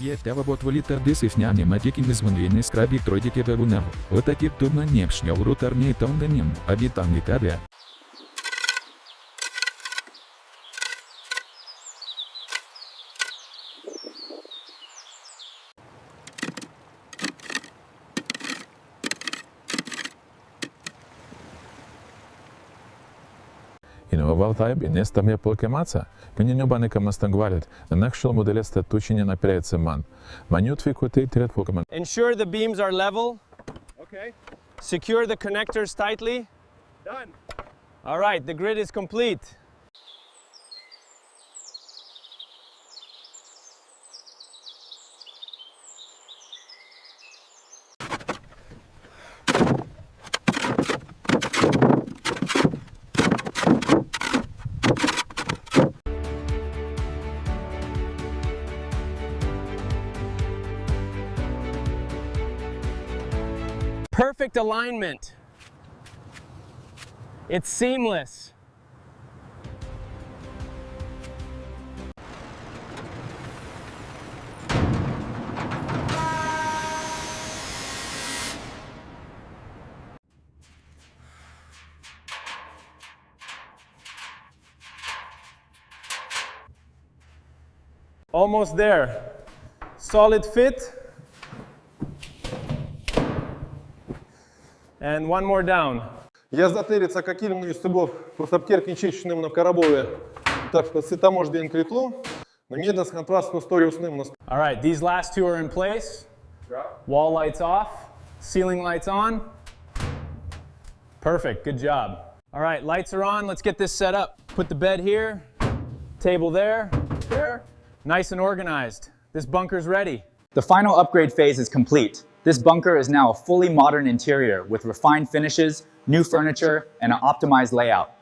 Ieteava botvolita desifniani magikin zvonvieni skrabi troidike verunev. Otakip tuma niepšnio rutarniai taundanim, avitangi kavė. Inovovat taip, nes tam je polkemaca. Meni njobanika mastangvalit, nakšal modelės tatučinė naprejce man. Maniut fikutei tret polkeman. Ensure the beams are level. Okay. Secure the connectors tightly. Done. All right, the grid is complete. Perfect alignment. It's seamless. Almost there. Solid fit. And one more down. Я затериться каким из стебов посапкерки чищенным на карабове. Так что сита может день критло, но не даст контраст на сторию с ним. All right, these last two are in place. Wall lights off, ceiling lights on. Perfect, good job. All right, lights are on, let's get this set up. Put the bed here, table there. Nice and organized. This bunker's ready. The final upgrade phase is complete. This bunker is now a fully modern interior with refined finishes, new furniture, and an optimized layout.